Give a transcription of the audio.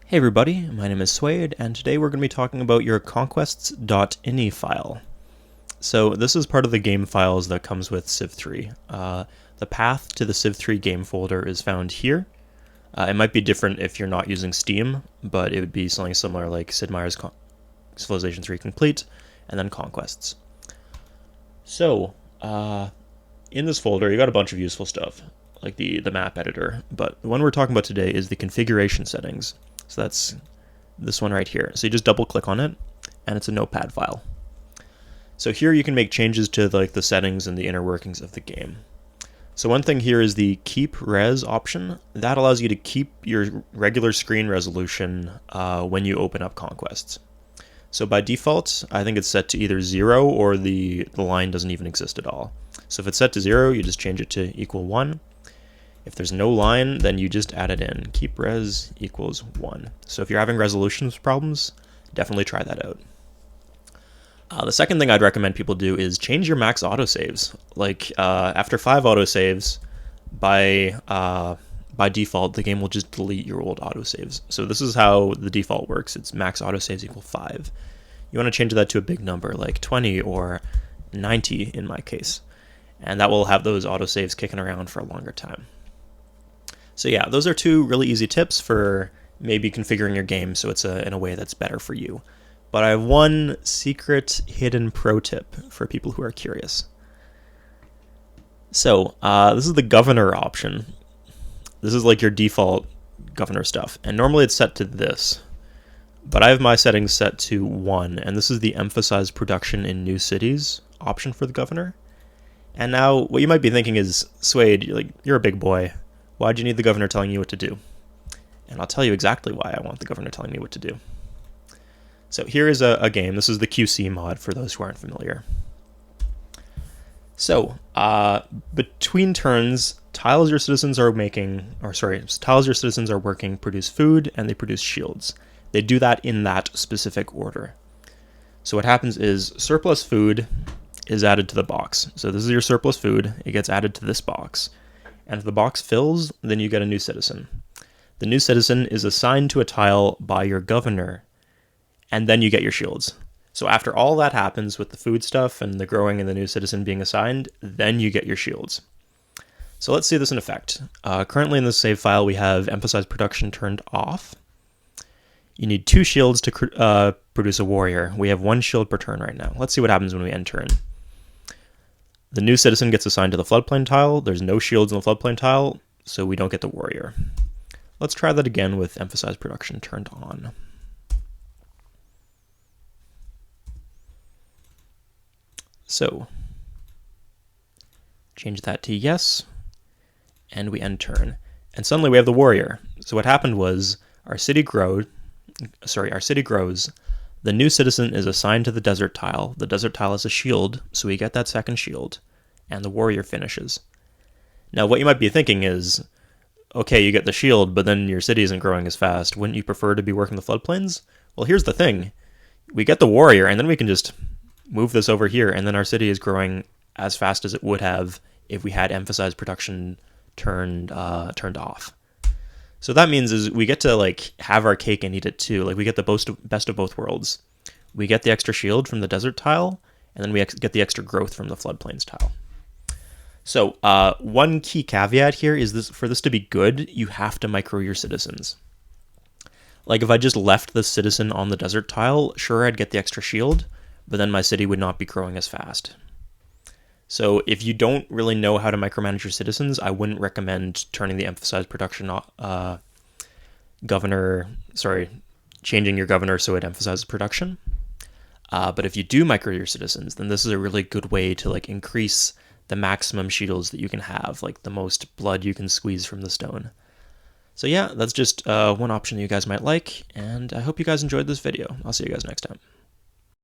Hey everybody, my name is Suede, and today we're going to be talking about your conquests.ini file. So this is part of the game files that comes with Civ 3. The path to the Civ 3 game folder is found here. It might be different if you're not using Steam, but it would be something similar like Sid Meier's Civilization 3 Complete, and then Conquests. So, in this folder, you got a bunch of useful stuff, like the map editor, but the one we're talking about today is the configuration settings. So that's this one right here. So you just double click on it, and it's a notepad file. So here you can make changes to the settings and the inner workings of the game. So one thing here is the keep res option. That allows you to keep your regular screen resolution when you open up Conquests. So by default, I think it's set to either 0 or the line doesn't even exist at all. So if it's set to 0, you just change it to equal 1. If there's no line, then you just add it in. Keep res equals 1. So if you're having resolution problems, definitely try that out. The second thing I'd recommend people do is change your max autosaves. After 5 autosaves, by default, the game will just delete your old autosaves. So this is how the default works. It's max autosaves equal 5. You want to change that to a big number, like 20 or 90 in my case. And that will have those autosaves kicking around for a longer time. So yeah, those are two really easy tips for maybe configuring your game so it's in a way that's better for you. But I have one secret hidden pro tip for people who are curious. So this is the governor option. This is like your default governor stuff, and normally it's set to this. But I have my settings set to 1, and this is the emphasize production in new cities option for the governor. And now what you might be thinking is, Suede, you're a big boy. Why do you need the governor telling you what to do? And I'll tell you exactly why I want the governor telling me what to do. So here is a game. This is the QC mod for those who aren't familiar. So between turns, tiles your citizens are working produce food and they produce shields. They do that in that specific order. So what happens is surplus food is added to the box. So this is your surplus food. It gets added to this box. And if the box fills, then you get a new citizen. The new citizen is assigned to a tile by your governor, and then you get your shields. So after all that happens with the food stuff and the growing and the new citizen being assigned, then you get your shields. So let's see this in effect. Currently in this save file, we have emphasize production turned off. You need 2 shields to produce a warrior. We have 1 shield per turn right now. Let's see what happens when we end turn. The new citizen gets assigned to the floodplain tile. There's no shields in the floodplain tile, so we don't get the warrior. Let's try that again with emphasize production turned on. So, change that to yes, and we end turn. And suddenly we have the warrior. So what happened was our city grows. The new citizen is assigned to the desert tile. The desert tile is a shield, so we get that second shield, and the warrior finishes. Now, what you might be thinking is, okay, you get the shield, but then your city isn't growing as fast. Wouldn't you prefer to be working the floodplains? Well, here's the thing. We get the warrior, and then we can just move this over here, and then our city is growing as fast as it would have if we had emphasized production turned off. So that means is we get to have our cake and eat it too. We get the best of both worlds. We get the extra shield from the desert tile, and then we get the extra growth from the floodplains tile. So one key caveat here is for this to be good, you have to micro your citizens. If I just left the citizen on the desert tile, sure, I'd get the extra shield, but then my city would not be growing as fast. So if you don't really know how to micromanage your citizens, I wouldn't recommend turning the emphasized production changing your governor so it emphasizes production. But if you do micro your citizens, then this is a really good way to increase the maximum shields that you can have, the most blood you can squeeze from the stone. So yeah, that's just one option that you guys might like, and I hope you guys enjoyed this video. I'll see you guys next time.